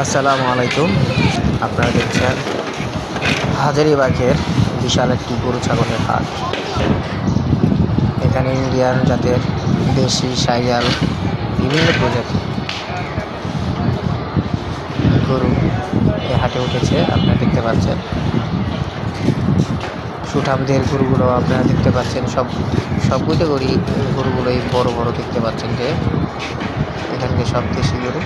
আসসালামু আলাইকুম। আপনারা দেখছেন হাজারীবাগের বিশাল একটি গরু ছাগলের হাট। এখানে ইন্ডিয়ান জাতের দেশি শাহিওয়াল বিভিন্ন প্রজাতির গরু এই হাটে উঠেছে। আপনারা দেখতে পাচ্ছেন সুঠামদের গরুগুলো আপনারা দেখতে পাচ্ছেন। সবগুলো গরুগুলোই বড় বড় দেখতে পাচ্ছেন যে এখানকে সব দেশি গরু।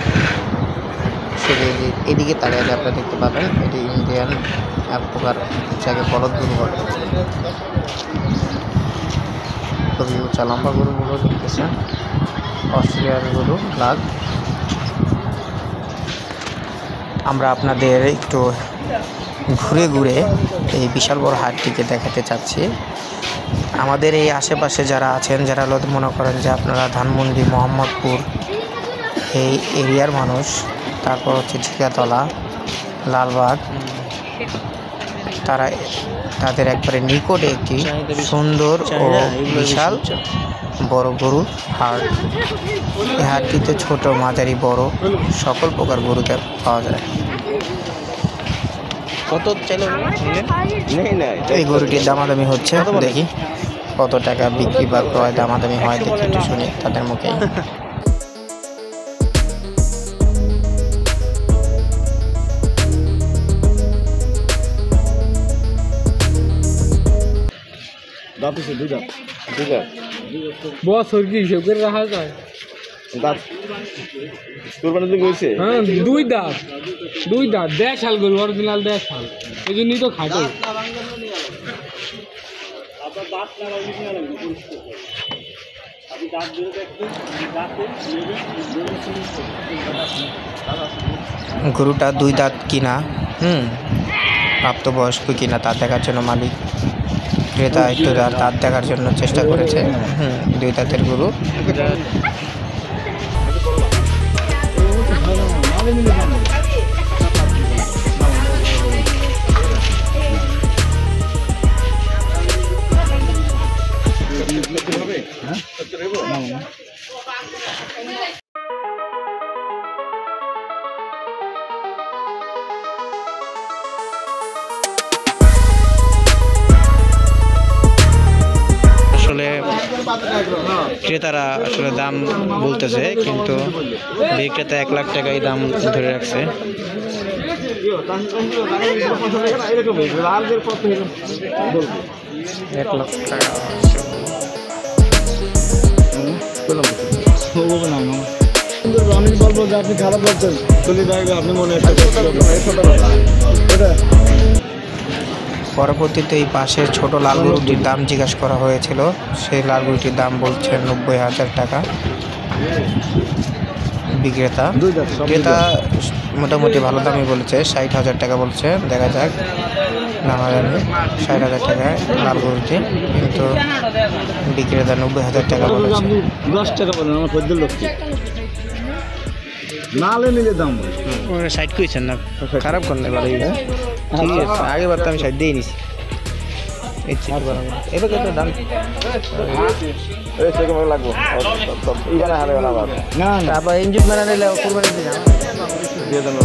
শুধু এদিকে তাড়িয়ে আপনারা দেখতে পাবেন এটি ইন্ডিয়ান এক প্রকার যাকে বলদ গরু বলে। খুবই উঁচা লম্বা গরুগুলো দেখতেছেন। অস্ট্রেলিয়ান গরু ব্ল্যাক। আমরা আপনাদের একটু ঘুরে ঘুরে এই বিশাল বড় হাটটিকে দেখাতে চাচ্ছি। আমাদের এই আশেপাশে যারা আছেন, যারা মনে করেন যে আপনারা ধানমন্ডি, মোহাম্মদপুর এই এরিয়ার মানুষ, তারপর হচ্ছে ঝিকাতলা, লালবাগ, তাদের একবারে নিকটে একটি সুন্দর ও বিশাল বড় গরুর হাট। এই হাটটিতে ছোট, মাঝারি, বড় সকল প্রকার গরু পাওয়া যায়। কত চাইলে এই গরুটির দামাদামি হচ্ছে, দেখি কত টাকা বিক্রি বা ক্রয় দামাদামি হয়, দেখি একটু শুনি তাদের মুখে। বছর কি হিসেব করে রাখা যায়? হ্যাঁ, দুই দাঁত 1.5 সাল গরু, অরিজিনাল 1.5 সাল। এই জন্যই তো খাটো। গরুটা 2 দাঁত কিনা, প্রাপ্তবয়স্ক কিনা তা দেখার জন্য মালিক ক্রেতা একটু দাঁত দেখার জন্য চেষ্টা করেছে। 2 দাঁতের গরু। ক্রেতারা আসলে দাম বলতেছে, কিন্তু বিক্রেতা 1 লাখ টাকাই দাম ধরে রাখছে। আমি বলবো যে আপনি খারাপ বলছেন, আপনি মনে পরবর্তীতে এই পাশের ছোট লাল গরুটির দাম জিজ্ঞাসা করা হয়েছিল। সেই লাল গরুটির দাম বলছে 90,000 টাকা বিক্রেতা। ক্রেতা মোটামুটি ভালো দামই বলেছে, 60,000 টাকা বলছে। দেখা যাক, দামাদামি 60,000 টাকায় লাল গরুটি, কিন্তু বিক্রেতা 90,000 টাকা বলেছে। 10 টাকা বলেন আমার খদ্দের লোকটি নালে নিলে দাম সাইড করেছেন না, খারাপ করেন এবার। ঠিক আছে, আগেবার তো আমি সাইড দিয়ে নিছি। এবার কত দাম লাগবো না, আবার ইঞ্জিন মেরা নিলে কোরবানি দিয়ে দেন।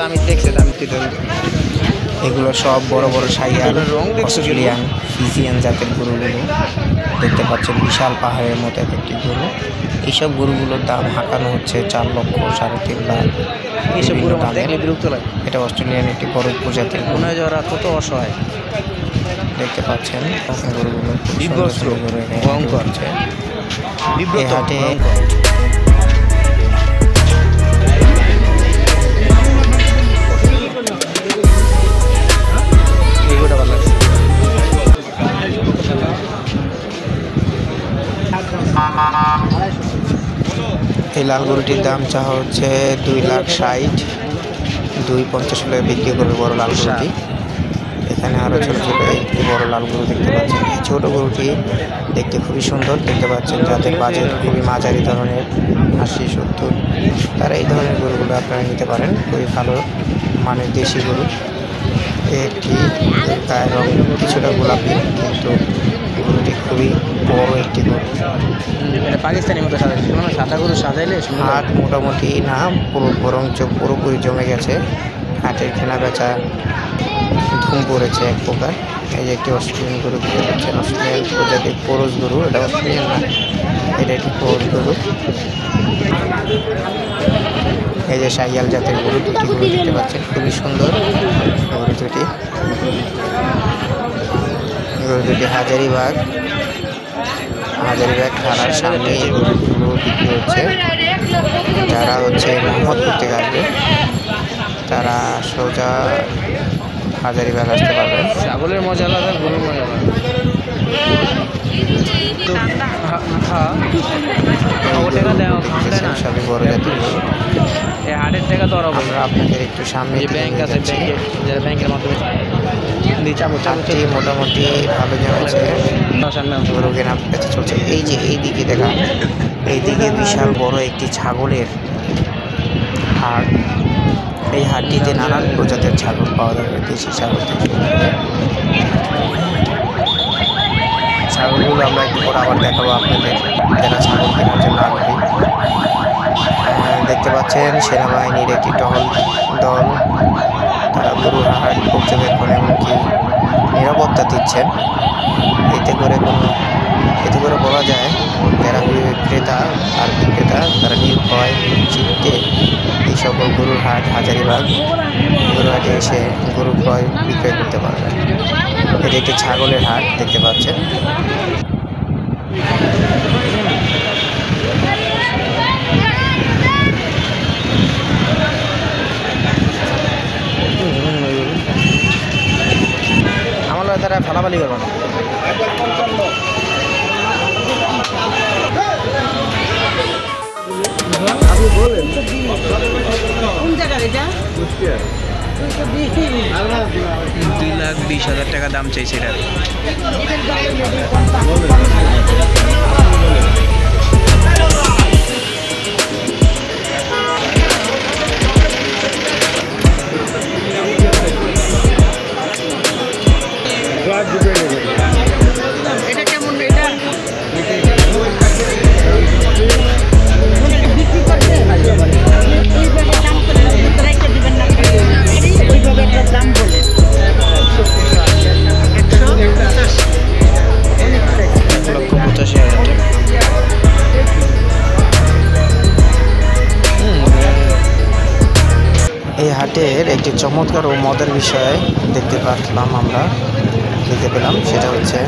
আমি দেখছি দাম। এগুলো সব বড় বড় শাহিওয়াল, অস্ট্রেলিয়ান, ফিজিয়ান জাতের গরুগুলো দেখতে পাচ্ছেন। বিশাল পাহাড়ের মতো একটি গরু। এইসব গরুগুলোর দাম হাঁকানো হচ্ছে 4 লক্ষ, 3.5 লাখ। এইসব গরু বিরক্ত লাগে। এটা অস্ট্রেলিয়ান একটি বড় প্রজাতির গরু। যারা কত অসহায় দেখতে পাচ্ছেন গরুগুলো। ভয়ঙ্কর এই হাটে। এই লাল গরুটির দাম চাওয়া হচ্ছে 2,60,000। 2.50 হলে বিক্রি করবে বড় লাল গরুটি। এখানে আরও ছোটো ছোটো একটি বড় লাল গরু দেখতে পাচ্ছেন। এই ছোটো গরুটি দেখতে খুবই সুন্দর দেখতে পাচ্ছেন। যাদের বাজেট খুবই মাঝারি ধরনের, 80-70, তারা এই ধরনের গরুগুলো আপনারা নিতে পারেন। খুবই ভালো মানের দেশি গরু। একটি গায়ের রং কিছুটা গোলাপি, কিন্তু গরুটি খুবই বড় একটি গরু। এটা পাকিস্তানি মতো সাজাইছে, মানে সাদা গরু সাজাইলে হাট মোটামুটি না বরঞ্চ পুরোপুরি জমে গেছে। হাটের কেনা বেচা ধুম পড়েছে এক প্রকার। এই যে একটি অস্ট্রেলিয়ান গরু দেখতে পাচ্ছেন, অস্ট্রেলিয়ান প্রজাতির পোরস গরু। এটা অস্ট্রেলিয়ান না, এটা একটি পোরস গরু। এই যে শাহিয়াল জাতের গরু, দুটি গরু দেখতে পাচ্ছেন, খুবই সুন্দর গরু দুটি। গরু দুটি হাজারিবাগ থানার সামনে এই গরুগুলো বিক্রি হচ্ছে। যারা মোহাম্মদপুর থেকে আসবে তারা সোজা হাজারিবাগ আসতে পারবেন। ছাগলের মজা আলাদা, গরুর মজা আলাদা। সবই বড় জাতির গরু। হাটের টাকা তো আমরা আপনাদের একটু সামনে ব্যাংক আছে, ব্যাংকের মাধ্যমে হাটটি মোটামুটি ভালো জমেছে, গরু কেনা বেচা চলছে। এই যে এইদিকে দেখা, এইদিকে বিশাল বড় একটি ছাগলের হাট। এই হাটটিতে নানান প্রজাতির ছাগল পাওয়া যাবে, দেশি ছাগল থেকে। ছাগলগুলো আমরা একটু পরে আবার দেখাবো আপনাদের, যারা ছাগল কেনার জন্য আগ্রহী। দেখতে পাচ্ছেন সেনাবাহিনীর একটি টহল দল, তারা গরুর হাট পর্যবেক্ষণ এমনকি নিরাপত্তা দিচ্ছেন। এতে করে বলা যায় যারা ক্রেতা আর বিক্রেতা তারা নির্ভয় চিত্তে এই সকল গরুর হাট হাজারিবাগ গরুর হাটে এসে গরু ক্রয় বিক্রয় করতে পারবেন। এটি একটি ছাগলের হাট দেখতে পাচ্ছেন। আমার তারা ফালাফালি করবো না। আপনি বলেন কোন জায়গায় এটা? 2,20,000 টাকা দাম চাইছে এটা। এটা কেমন এটা? দাম বলে এই হাটের একটি চমৎকার ও মজার বিষয় দেখতে পেলাম, সেটা হচ্ছে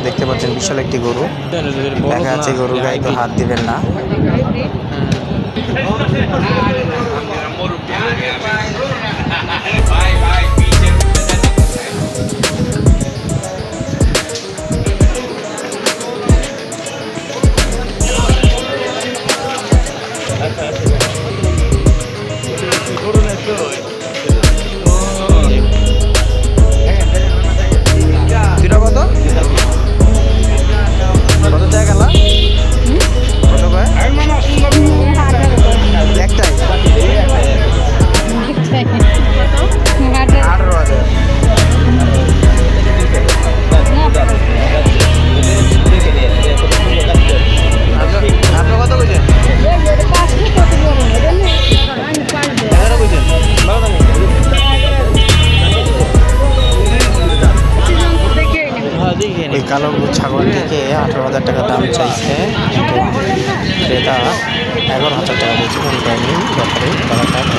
দেখতে পাচ্ছেন বিশাল একটি গরু দেখা যাচ্ছে। গরুর গায়ে তো হাত দিবেন না। ওই কালো ছাগলটিকে 18,000 টাকা দাম চাইছে, ক্রেতা 11,000 টাকা বলছে।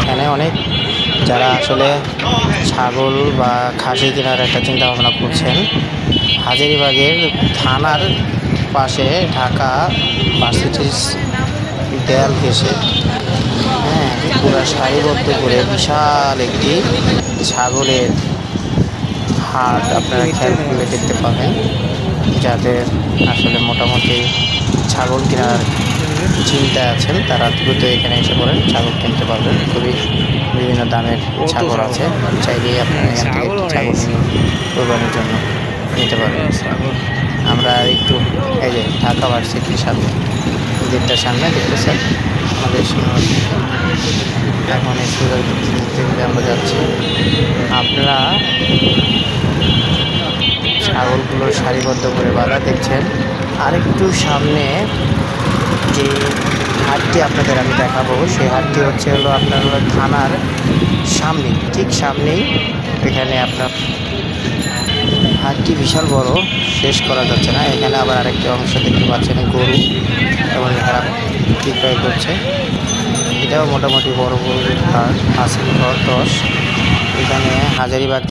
এখানে অনেক যারা আসলে ছাগল বা খাসি কেনার একটা চিন্তা ভাবনা করছেন, হাজারিবাগের থানার পাশে ঢাকা ভার্সিটির দেয়াল ঘেঁষে পুরো সারিবদ্ধ করে বিশাল একটি ছাগলের হাট আপনারা খেয়াল করলে দেখতে পাবেন। যাদের আসলে মোটামুটি ছাগল কেনার চিন্তায় আছেন তারা দ্রুত এখানে এসে পড়েন, ছাগল কিনতে পারবেন। খুবই বিভিন্ন দামের ছাগল আছে, চাইলেই আপনারা এখান থেকে ছাগল কোরবানির জন্য নিতে পারবেন। আমরা একটু এই যে ঢাকা ভার্সিটির সামনে গেটটার সামনে দেখতেছেন আমাদের এখন এই সুযোগ আমরা যাচ্ছি। আপনারা ছাগলগুলো সারিবদ্ধ করে বাঁধা দেখছেন। আরেকটু সামনে যে হাটটি আপনাদের আমি দেখাবো, সেই হাটটি হলো আপনার থানার সামনে, ঠিক সামনেই। এখানে আপনার হাটটি বিশাল বড়, শেষ করা যাচ্ছে না। এখানে আবার আরেকটি অংশ দেখতে পাচ্ছেন গরু, এবং এখানে বিক্রয় করছে। এটাও মোটামুটি বড় গরুর হাট, আছে 10। এখানে হাজারিবাগ